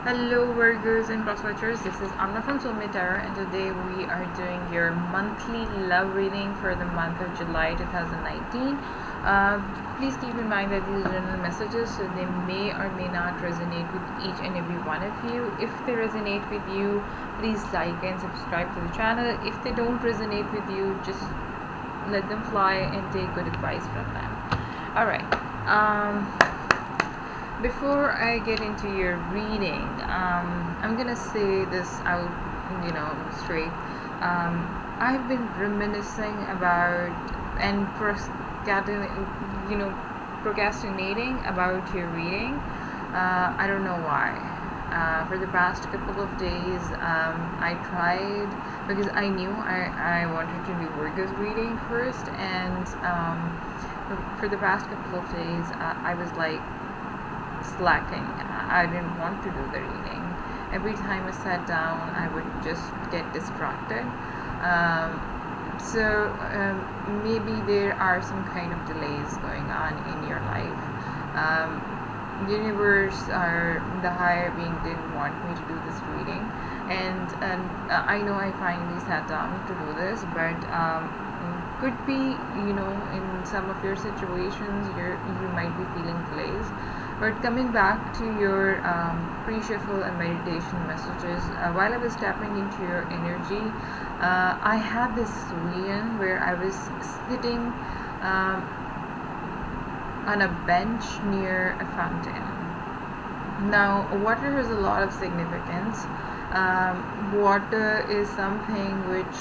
Hello Virgos and cross watchers, this is Amna from Soulmate Tarot, and today we are doing your monthly love reading for the month of July 2019. Please keep in mind that these are general messages, so they may or may not resonate with each and every one of you. If they resonate with you, please like and subscribe to the channel. If they don't resonate with you, just let them fly and take good advice from them. Alright, before I get into your reading, I'm gonna say this out, straight. I've been reminiscing about and procrastinating about your reading. I don't know why. For the past couple of days, I tried because I knew I wanted to do Virgo's reading first, and for the past couple of days, I was like slacking. I didn't want to do the reading. Every time I sat down, I would just get distracted. Maybe there are some kind of delays going on in your life. Universe or the higher being didn't want me to do this reading, and I know I finally sat down to do this, but could be, in some of your situations you might be feeling delays. But coming back to your pre-shuffle and meditation messages, while I was tapping into your energy, I had this vision where I was sitting on a bench near a fountain. Now, water has a lot of significance. Water is something which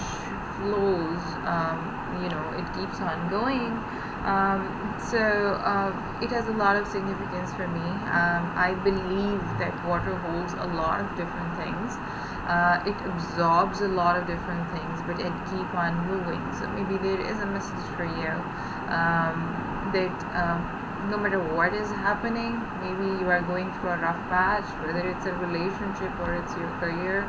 flows, it keeps on going. It has a lot of significance for me. I believe that water holds a lot of different things. It absorbs a lot of different things, but it keeps on moving. So maybe there is a message for you that no matter what is happening, maybe you are going through a rough patch, whether it's a relationship or it's your career,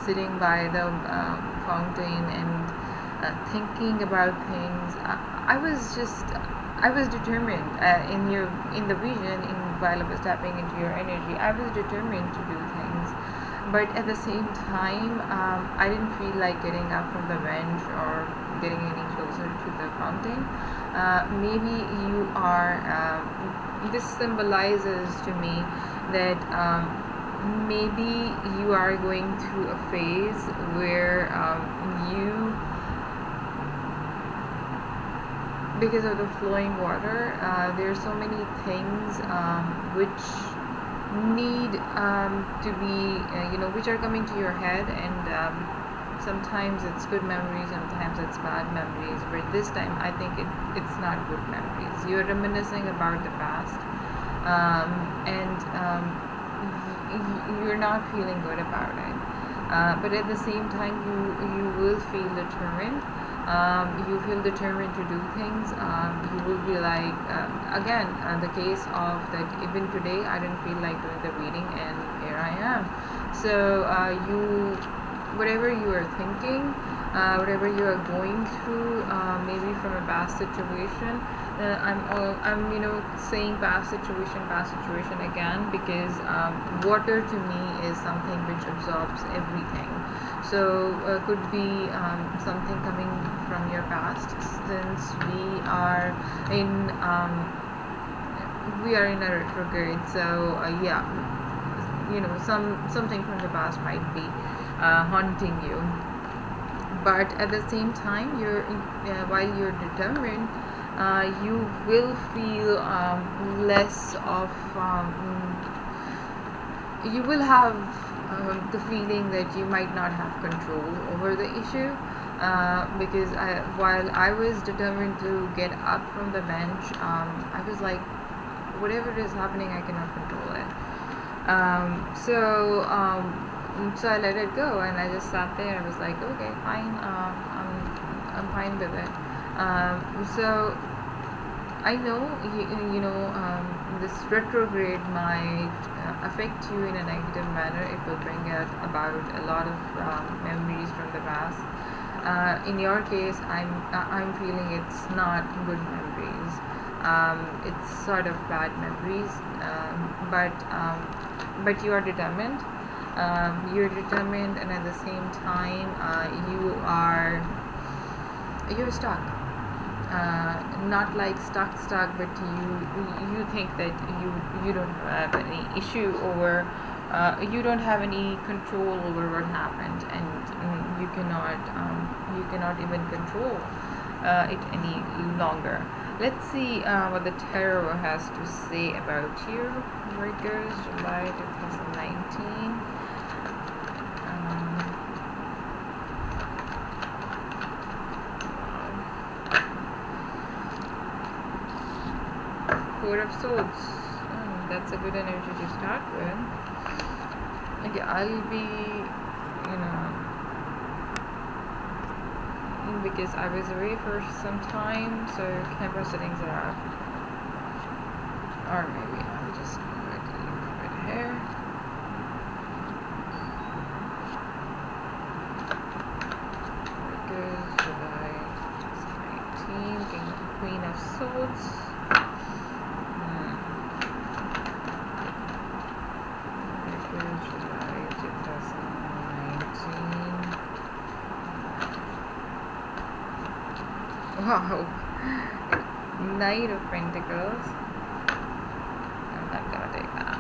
sitting by the fountain and thinking about things. I was determined in the vision, while I was tapping into your energy. I was determined to do things, but at the same time, I didn't feel like getting up from the bench or getting any closer to the fountain. Maybe you are. This symbolizes to me that maybe you are going through a phase where because of the flowing water, there are so many things which need to be, which are coming to your head, and sometimes it's good memories, sometimes it's bad memories, but this time I think it's not good memories. You're reminiscing about the past, you're not feeling good about it, but at the same time you will feel determined. You feel determined to do things. You will be like, again, the case of that even today I didn't feel like doing the reading, and here I am. So whatever you are thinking, whatever you are going through, maybe from a past situation, I'm saying past situation again, because water to me is something which absorbs everything. So could be something coming from your past, since we are in a retrograde. So something from the past might be haunting you, but at the same time, while you're determined, you will feel less of you will have the feeling that you might not have control over the issue, because while I was determined to get up from the bench, I was like, whatever is happening, I cannot control it. So I let it go, and I just sat there. I was like, okay, fine, I'm fine with it. So I know this retrograde might affect you in a negative manner. It will bring about a lot of memories from the past. In your case, I'm feeling it's not good memories. It's sort of bad memories, but you are determined. You're determined, and at the same time, you're stuck. Not like stuck, but you think that you don't have any issue, or you don't have any control over what happened, and you cannot even control it any longer. Let's see what the tarot has to say about you. Here it goes, July 2019. Four of Swords. That's a good energy to start with. Okay, I'll be, because I was away for some time, so camera settings are up. Or maybe I'll just go ahead and look right here. There it goes, July 2019, Queen of Swords. Wow, Knight of Pentacles. I'm not gonna take that.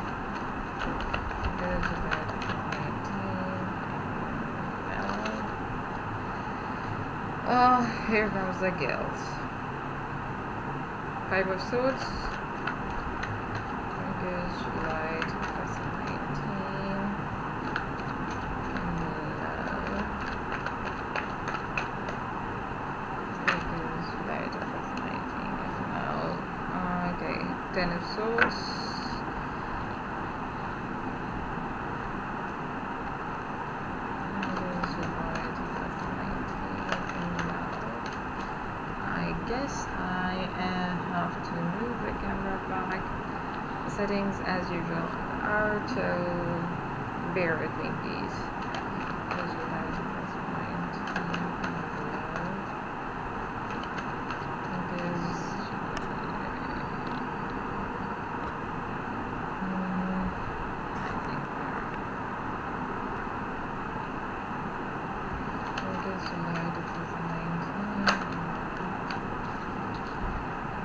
There's about 19. Oh, here comes the guilt. Five of Swords. August, July 2019. Ten of Swords. I guess I have to move the camera back. Settings as usual are, so bear with me, please.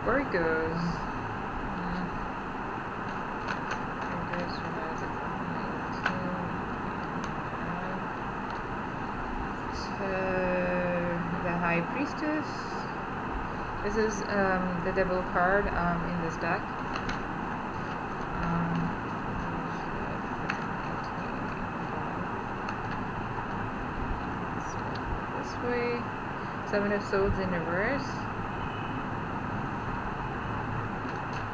Virgos. So the High Priestess. This is the Devil card in this deck. This way. Seven of Swords in reverse.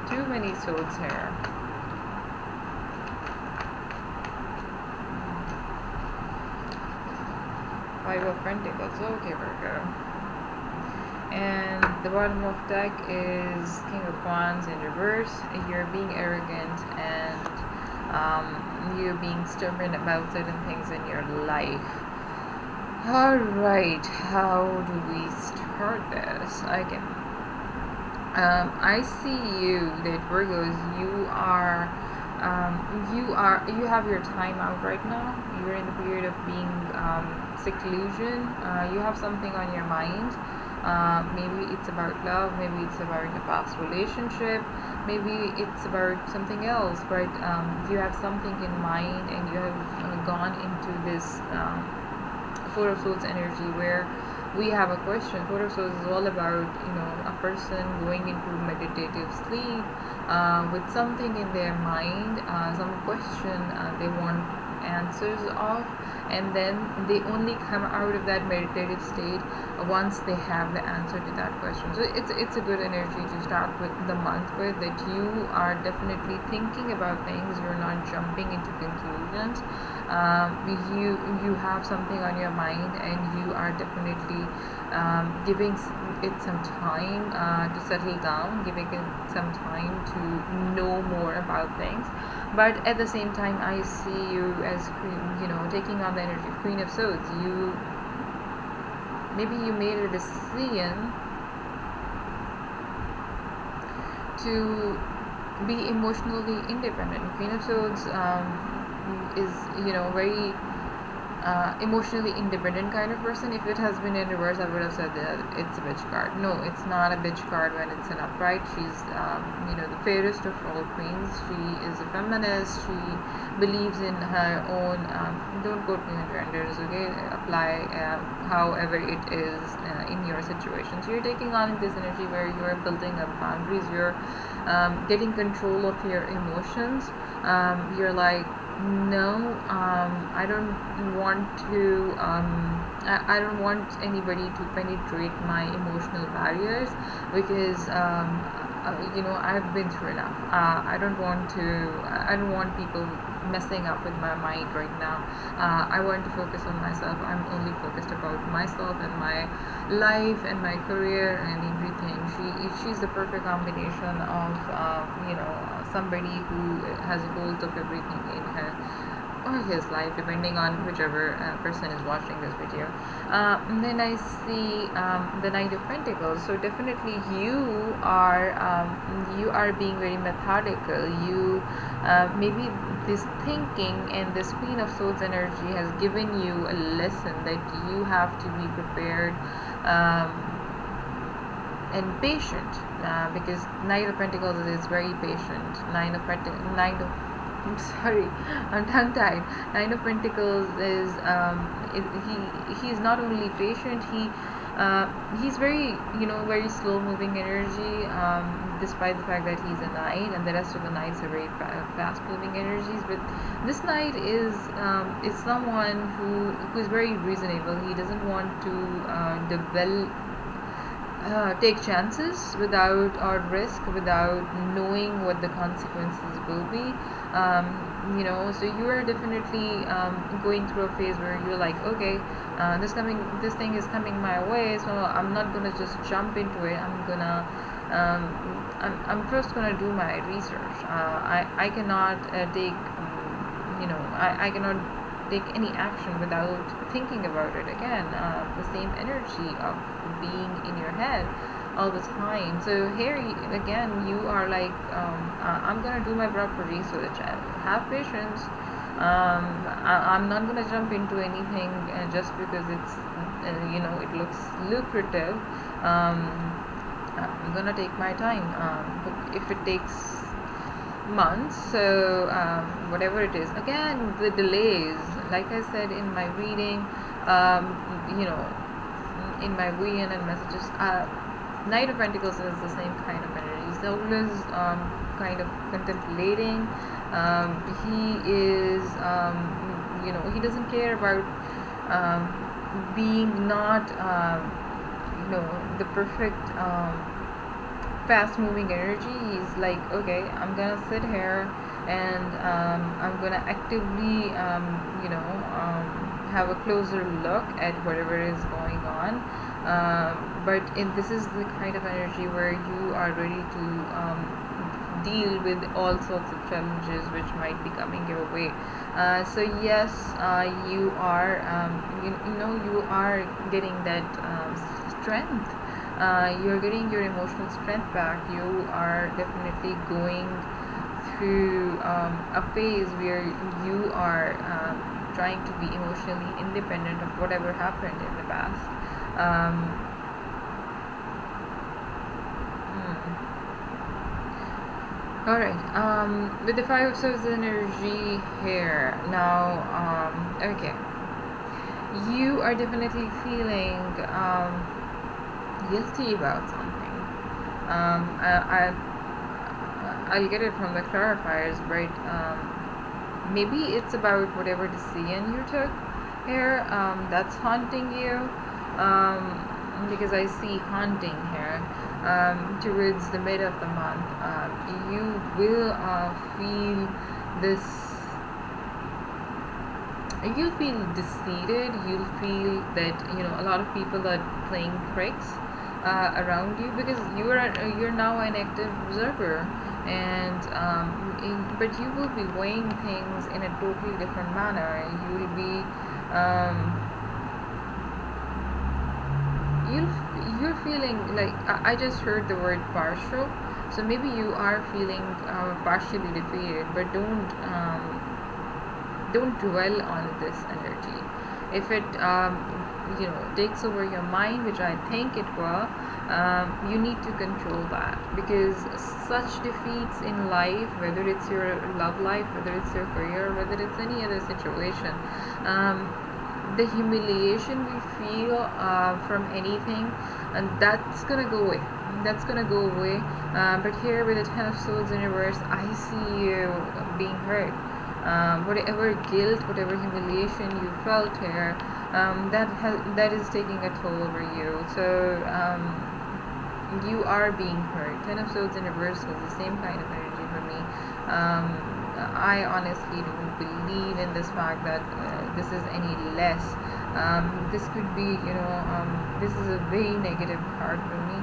Too many swords here. Five of Pentacles. Okay, Virgo. And the bottom of deck is King of Wands in reverse. You're being arrogant, and you're being stubborn about certain things in your life. Alright, how do we start this? Okay. I see you that Virgos, you have your time out right now. You're in the period of being seclusion. You have something on your mind. Maybe it's about love, maybe it's about a past relationship, maybe it's about something else, but you have something in mind, and you have gone into this Four of Swords energy where we have a question. Four of Swords is all about, a person going into meditative sleep with something in their mind, some question they want answers of, and then they only come out of that meditative state once they have the answer to that question. So it's a good energy to start with the month with, that you are definitely thinking about things. You're not jumping into conclusions. You have something on your mind, and you are definitely giving it some time to settle down, giving it some time to know more about things. But at the same time, I see you as, taking on the energy of Queen of Swords. Maybe you made a decision to be emotionally independent. Queen of Swords is, very emotionally independent kind of person. If it has been in reverse, I would have said that it's a bitch card. No, it's not a bitch card when it's an upright. She's, the fairest of all queens. She is a feminist. She believes in her own. Don't quote me on genders, okay? Apply however it is in your situation. So you're taking on this energy where you're building up boundaries. You're getting control of your emotions. You're like, no, I don't want to. I don't want anybody to penetrate my emotional barriers because I've been through enough. I don't want to. I don't want people messing up with my mind right now. I want to focus on myself. I'm only focused about myself and my life and my career and everything. She's the perfect combination of somebody who has a hold of everything in her or his life, depending on whichever person is watching this video. And then I see the Knight of Pentacles. So definitely you are being very methodical. You maybe this thinking and this Queen of Swords energy has given you a lesson that you have to be prepared and patient, because Knight of Pentacles is very patient. I'm sorry, I'm tongue tied. Nine of Pentacles is he's not only patient, he's very very slow moving energy, despite the fact that he's a knight and the rest of the knights are very fast moving energies. But this knight is someone who is very reasonable. He doesn't want to take chances without or risk without knowing what the consequences will be. So you are definitely going through a phase where you're like, okay, this thing is coming my way, so I'm not gonna just jump into it. I'm first gonna do my research. I cannot take I cannot take any action without thinking about it again. The same energy of being in your head all the time. So here again you are like, I'm gonna do my proper research. Have patience. I'm not gonna jump into anything just because it's it looks lucrative. I'm gonna take my time. If it takes months, so whatever it is, again the delays, like I said in my reading, in my vision and messages, Knight of Pentacles is the same kind of energy. He's always kind of contemplating. He is he doesn't care about being not the perfect fast moving energy. He's like, okay, I'm gonna sit here and I'm gonna actively have a closer look at whatever is going on, but this is the kind of energy where you are ready to deal with all sorts of challenges which might be coming your way. So yes, you are you are getting that strength. You're getting your emotional strength back. You are definitely going through a phase where you are trying to be emotionally independent of whatever happened in the past. Alright, with the Five of Swords energy here now, okay, you are definitely feeling guilty about something. I'll get it from the clarifiers, but maybe it's about whatever decision you took here that's haunting you, because I see haunting here. Towards the mid of the month, you will feel this. You'll feel defeated. You'll feel that a lot of people are playing tricks around you, because you're now an active observer, and but you will be weighing things in a totally different manner. You will be you're feeling like, I just heard the word partial. So maybe you are feeling partially defeated, but don't dwell on this energy. If it takes over your mind, which I think it will, you need to control that, because such defeats in life, whether it's your love life, whether it's your career, whether it's any other situation, the humiliation we feel from anything, and that's gonna go away. That's gonna go away. But here with the Ten of Swords in reverse, I see you being hurt. Whatever guilt, whatever humiliation you felt here, that is taking a toll over you. So you are being hurt. Ten of Swords in reverse was the same kind of energy for me. I honestly don't believe in this fact that this is any less. This could be, this is a very negative card for me.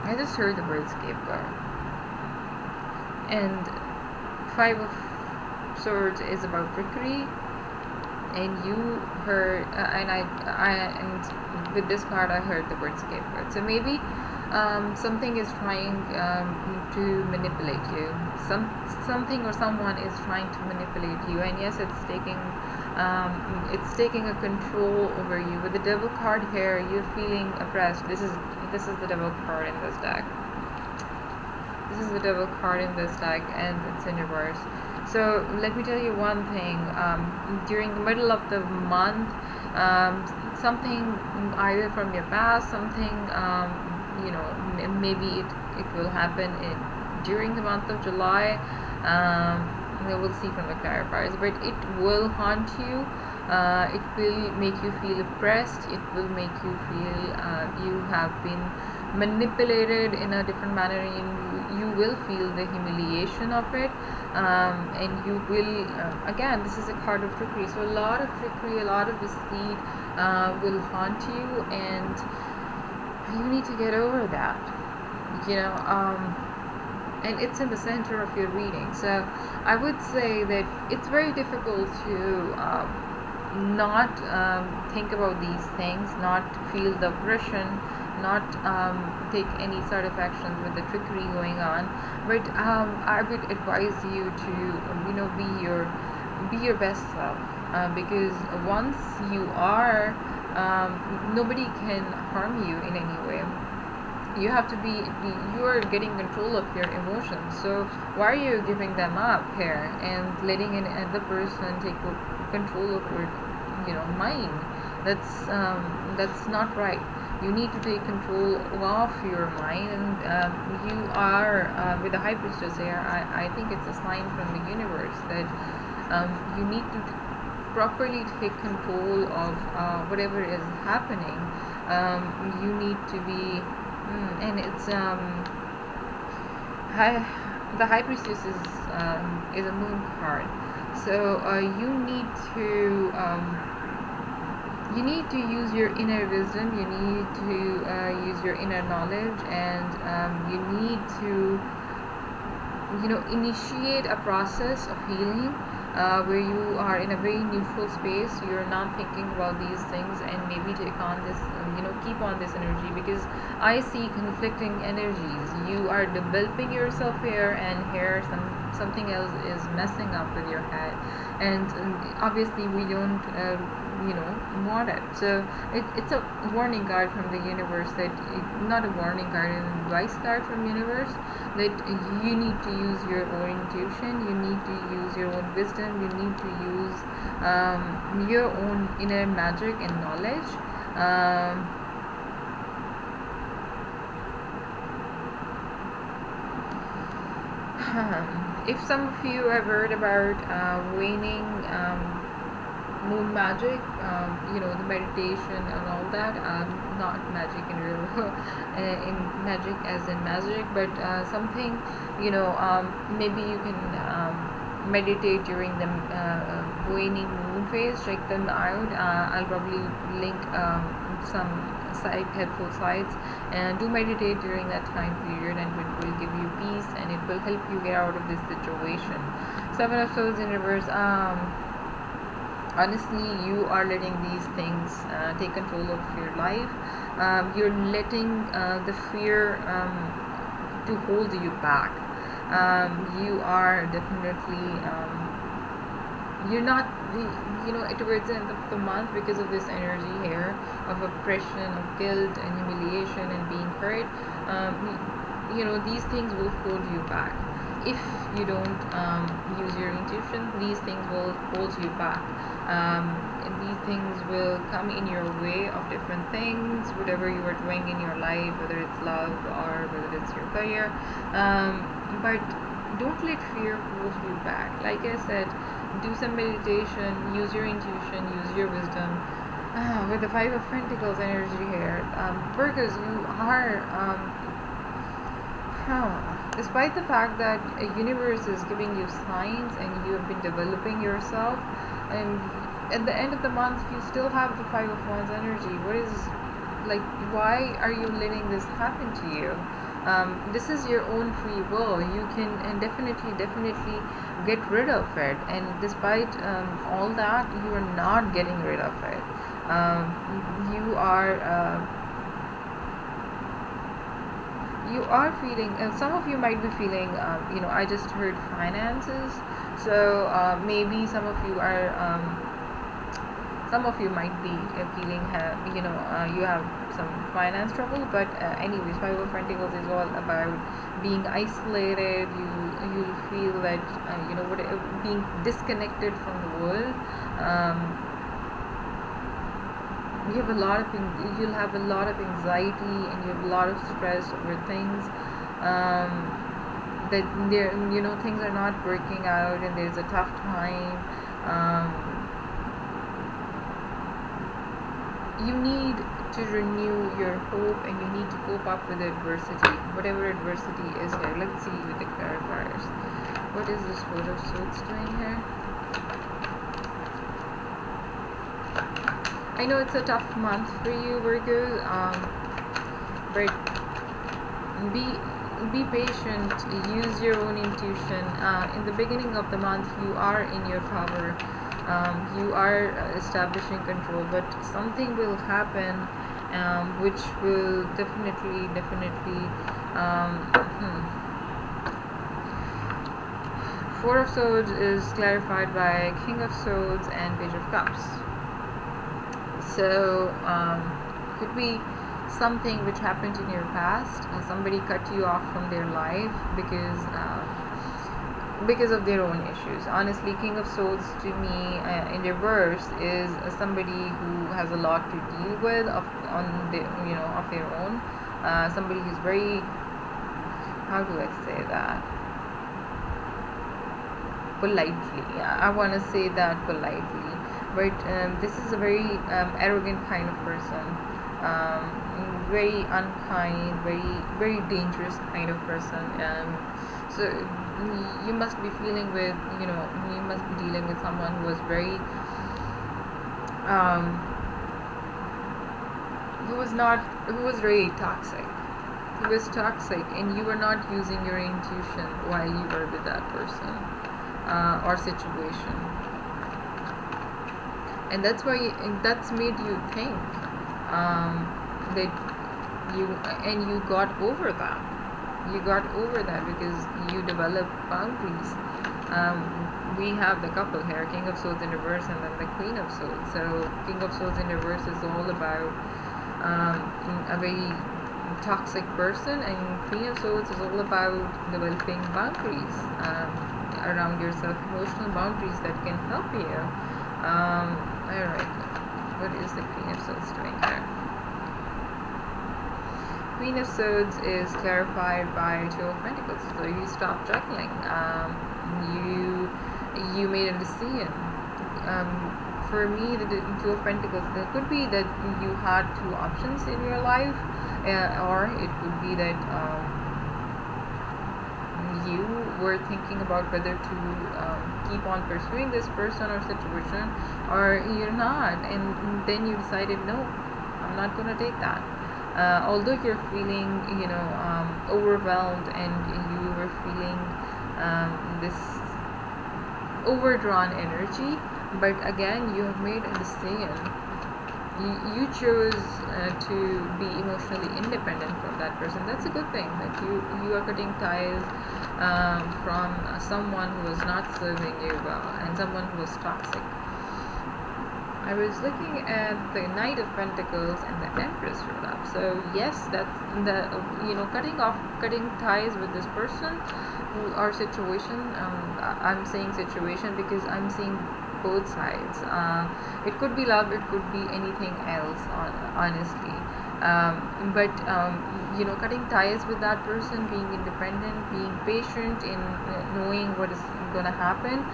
I just heard the word scapegoat. And Five of Swords is about trickery, and you heard, and with this card I heard the word scapegoat. So maybe something is trying to manipulate you. Something or someone is trying to manipulate you, and yes, it's taking a control over you. With the Devil card here, you're feeling oppressed. This is the Devil card in this deck. This is the Devil card in this deck, and it's in reverse. So let me tell you one thing. During the middle of the month, something either from your past, something maybe it will happen during the month of July. We'll see from the clarifiers, but it will haunt you. It will make you feel oppressed. It will make you feel you have been manipulated in a different manner, and you will feel the humiliation of it, and you will again, this is a card of trickery, so a lot of trickery, a lot of deceit will haunt you, and you need to get over that, and it's in the center of your reading. So I would say that it's very difficult to not think about these things, not feel the oppression, not take any sort of actions with the trickery going on. But I would advise you to be your best self, because once you are, nobody can harm you in any way. You have to you are getting control of your emotions. So why are you giving them up here and letting another person take control of your mind? That's not right. You need to take control of your mind, and you are with the High Priestess here. I think it's a sign from the universe that you need to properly take control of whatever is happening. You need to be, and it's the High Priestess is a moon card. So you need to use your inner wisdom. You need to use your inner knowledge, and you need to initiate a process of healing, where you are in a very neutral space. You're not thinking about these things, and maybe take on this, keep on this energy, because I see conflicting energies. You are developing yourself here, and here something else is messing up with your head, and obviously we don't want it. So it's a warning card from the universe, that not a warning card, an advice card from universe, that you need to use your own intuition, you need to use your own wisdom, you need to use your own inner magic and knowledge. If some of you have heard about waning moon magic, the meditation and all that, not magic in real in magic as in magic, but something, maybe you can meditate during the waning moon phase. Check them out. I'll probably link some helpful sites, and do meditate during that time period, and it will give you peace, and it will help you get out of this situation. Seven of Swords in reverse. Honestly, you are letting these things take control of your life. You're letting the fear to hold you back. You are definitely you're not towards the end of the month, because of this energy here of oppression, of guilt and humiliation and being hurt. These things will hold you back. If you don't use your intuition, these things will hold you back. And these things will come in your way of different things, whatever you are doing in your life, whether it's love or whether it's your career. But don't let fear hold you back. Like I said, do some meditation, use your intuition, use your wisdom. With the Five of Pentacles energy here, Virgos, you are despite the fact that a universe is giving you signs and you have been developing yourself, and at the end of the month you still have the Five of Wands energy. What is, like, why are you letting this happen to you? This is your own free will. You can definitely get rid of it, and despite all that, you are not getting rid of it. You are feeling, some of you might be feeling, I just heard finances, so maybe some of you might be feeling, you have some finance trouble. But anyways, Five of Pentacles is all about being isolated. You feel that being disconnected from the world. You'll have a lot of anxiety, and you have a lot of stress over things, that things are not working out, and there's a tough time. You need to renew your hope, and you need to cope up with adversity, whatever adversity is here. Let's see with the clarifiers. What is this Four of Swords doing here? I know it's a tough month for you, Virgo, but be patient. Use your own intuition. In the beginning of the month, you are in your power. You are establishing control, but something will happen, which will definitely. Four of Swords is clarified by King of Swords and Page of Cups. So could be something which happened in your past. Somebody cut you off from their life because of their own issues. Honestly, King of Swords to me in reverse is somebody who has a lot to deal with of their own. Somebody who's very, how do I say that politely? I want to say that politely. But this is a very arrogant kind of person, very unkind, very dangerous kind of person. So you must be feeling with, you must be dealing with someone who was very, who was very toxic. He was toxic, and you were not using your intuition while you were with that person or situation. And that's why that's made you think that you got over that. You got over that because you developed boundaries. We have the couple here, King of Swords in reverse, and then the Queen of Swords. So King of Swords in reverse is all about a very toxic person, and Queen of Swords is all about developing boundaries around yourself, emotional boundaries that can help you. Alright, what is the Queen of Swords doing here? Queen of Swords is clarified by Two of Pentacles. So you stopped juggling. You made a decision. For me, the Two of Pentacles, it could be that you had two options in your life, or it could be that you were thinking about whether to keep on pursuing this person or situation, or you're not, and then you decided, no, I'm not going to take that. Although you're feeling, overwhelmed, and you were feeling this overdrawn energy, but again, you have made a decision. you chose to be emotionally independent from that person. That's a good thing, that you are cutting ties from someone who was not serving you well and someone who was toxic. I was looking at the Knight of Pentacles and the Empress showed up. So yes, that's the cutting ties with this person or situation. I'm saying situation because I'm seeing both sides. It could be love, it could be anything else. Honestly, but cutting ties with that person, being independent, being patient in knowing what is gonna happen.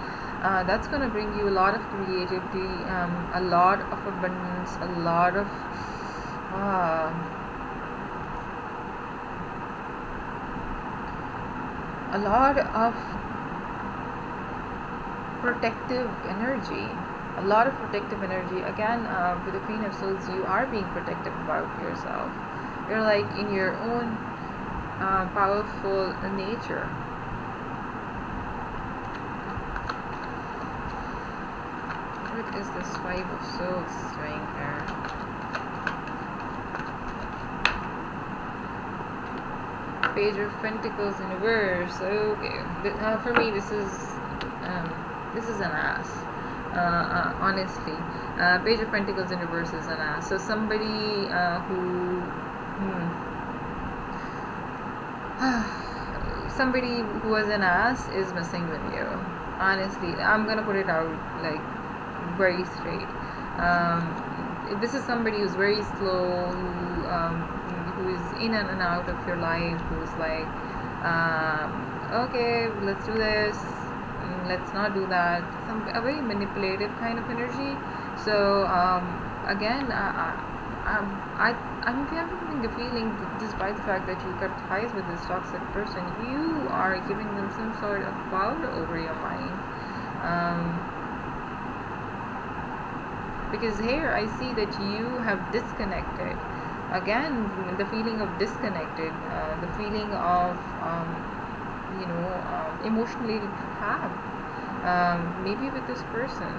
That's going to bring you a lot of creativity, a lot of abundance, a lot of protective energy. A lot of protective energy. Again, with the Queen of Swords, you are being protective about yourself. You're like in your own powerful nature. What is this Five of Swords doing here? Page of Pentacles in reverse. Okay, for me this is an ass. Honestly, Page of Pentacles in reverse is an ass. So somebody somebody who was an ass is messing with you. Honestly, I'm gonna put it out like very straight. This is somebody who's very slow, who is in and out of your life, who's like, okay, let's do this, let's not do that. A very manipulative kind of energy. So again, I'm having a feeling that despite the fact that you cut ties with this toxic person, you are giving them some sort of power over your mind. Because here I see that you have disconnected. Again, the feeling of disconnected, the feeling of emotionally trapped, maybe with this person.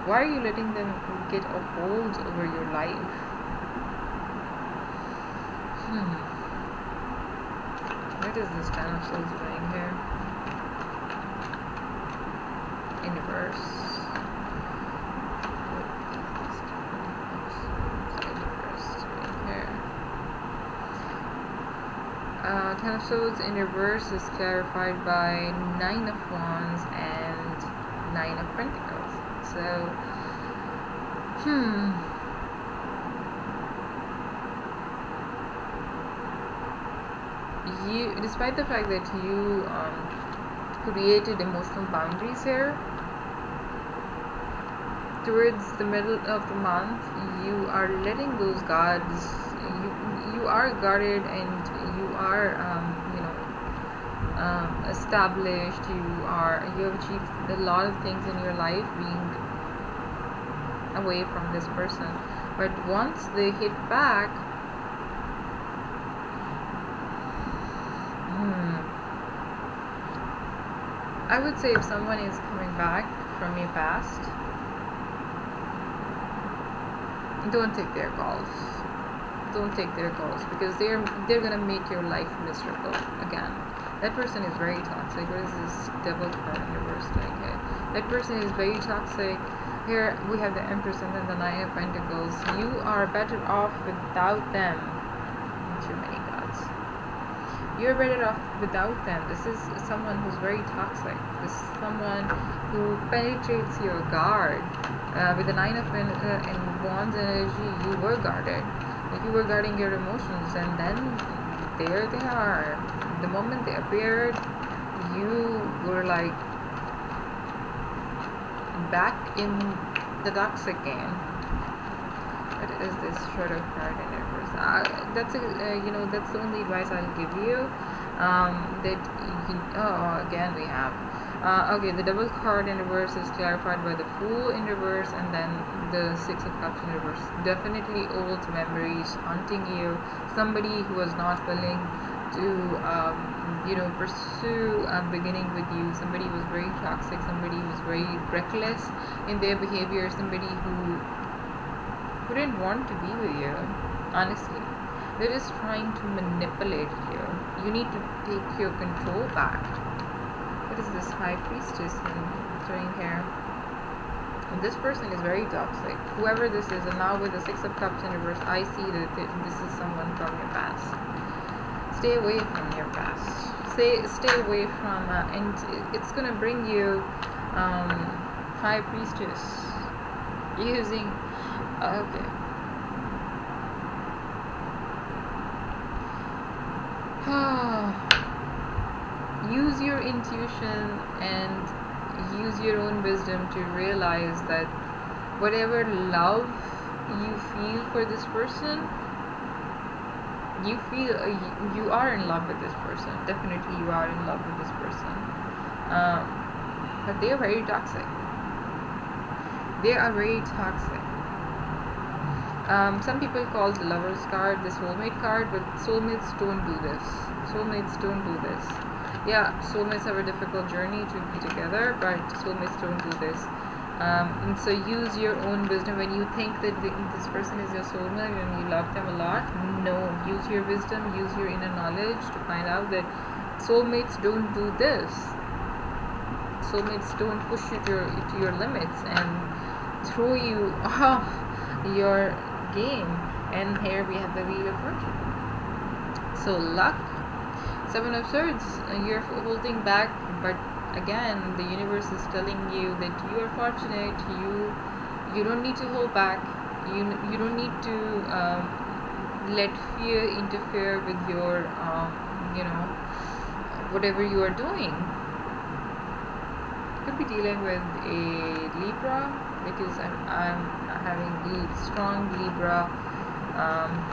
Why are you letting them get a hold over your life? What is this Ten of Swords doing here? In reverse. Ten of Swords in reverse is clarified by Nine of Wands and Nine of Pentacles. So, despite the fact that you created emotional boundaries here, towards the middle of the month, you are letting those guards. You are guarded and you are established. You have achieved a lot of things in your life being away from this person, but once they hit back, I would say if someone is coming back from your past, don't take their calls. Don't take their calls, because they're gonna make your life miserable again. That person is very toxic. What is this Devil card in reverse doing here? That person is very toxic. Here we have the Empress and then the Nine of Pentacles. You are better off without them. Too many gods. You're better off without them. This is someone who's very toxic. This is someone who penetrates your guard. With the Nine of Wands energy, you were guarded. Like you were guarding your emotions, and then there they are. The moment they appeared, you were like back in the toxic game. What is this Shadow card in reverse? That's that's the only advice I'll give you. Again we have. Okay, the Devil card in reverse is clarified by the Fool in reverse, and then the Six of Cups in reverse. Definitely old memories haunting you. Somebody who was not willing to pursue a beginning with you. Somebody who was very toxic. Somebody who was very reckless in their behavior. Somebody who wouldn't want to be with you, honestly. They're just trying to manipulate you. You need to take your control back. What is this High Priestess doing here? And this person is very toxic. Whoever this is, and now with the Six of Cups in reverse, I see that this is someone from your past. Stay away from your past. Stay away from, and it's gonna bring you High Priestess using. Okay. Use your intuition and use your own wisdom to realize that whatever love you feel for this person, you feel you are in love with this person. Definitely you are in love with this person, but they are very toxic. They are very toxic. Some people call the Lover's card the soulmate card, but soulmates don't do this. Soulmates don't do this. Yeah, soulmates have a difficult journey to be together, but soulmates don't do this. And so use your own wisdom. When you think that this person is your soulmate and you love them a lot, no, use your wisdom, use your inner knowledge to find out that soulmates don't do this. Soulmates don't push you to your limits and throw you off your game. And here we have the Wheel of Fortune. So luck, Seven of Swords, you're holding back, but again the universe is telling you that you are fortunate. You don't need to hold back. You don't need to let fear interfere with your whatever you are doing. Could be dealing with a Libra, because I'm having strong Libra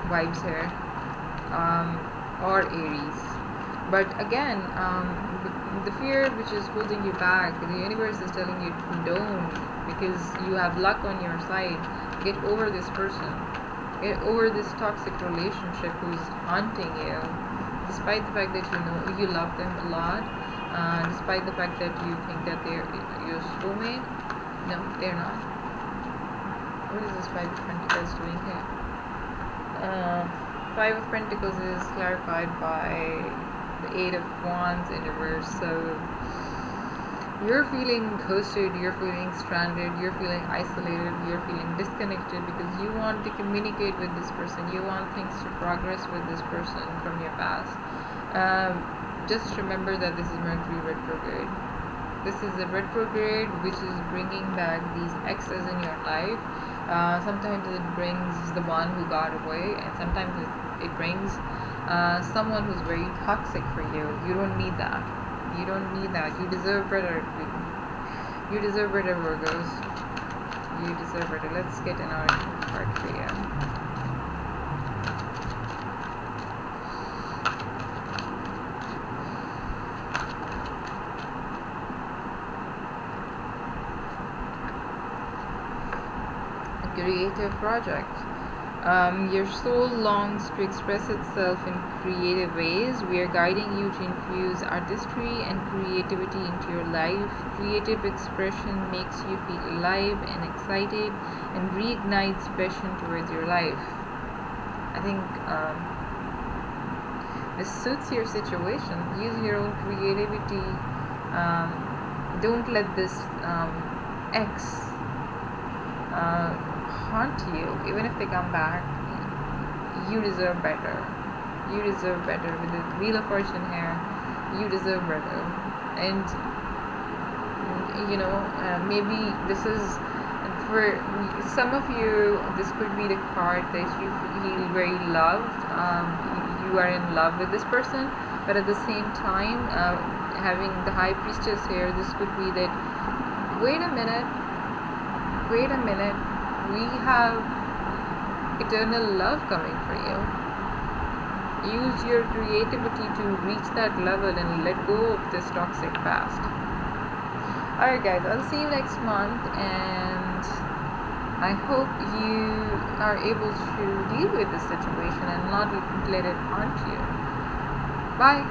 vibes here, or Aries. But again, the fear which is holding you back, the universe is telling you don't, because you have luck on your side. Get over this person. Get over this toxic relationship who's haunting you, despite the fact that you know you love them a lot, despite the fact that you think that they're your soulmate. No, they're not. What is this Five of Pentacles doing here? Five of Pentacles is clarified by the Eight of Wands in reverse. So you're feeling ghosted, you're feeling stranded, you're feeling isolated, you're feeling disconnected because you want to communicate with this person, you want things to progress with this person from your past. Just remember that this is Mercury retrograde. This is a retrograde which is bringing back these exes in your life. Sometimes it brings the one who got away, and sometimes it brings someone who's very toxic for you. You don't need that. You don't need that. You deserve better. You deserve better, Virgos. You deserve better. Let's get an oracle card for you. A creative project. Your soul longs to express itself in creative ways. We are guiding you to infuse artistry and creativity into your life. Creative expression makes you feel alive and excited and reignites passion towards your life. I think this suits your situation. Use your own creativity. Don't let this ex haunt you. Even if they come back, you deserve better. You deserve better. With the Wheel of Fortune here, you deserve better. And maybe this is for some of you, this could be the card that you feel very loved. You are in love with this person, but at the same time, having the High Priestess here, this could be that, wait a minute, we have eternal love coming for you. Use your creativity to reach that level and let go of this toxic past. Alright guys, I'll see you next month, and I hope you are able to deal with this situation and not let it haunt you. Bye.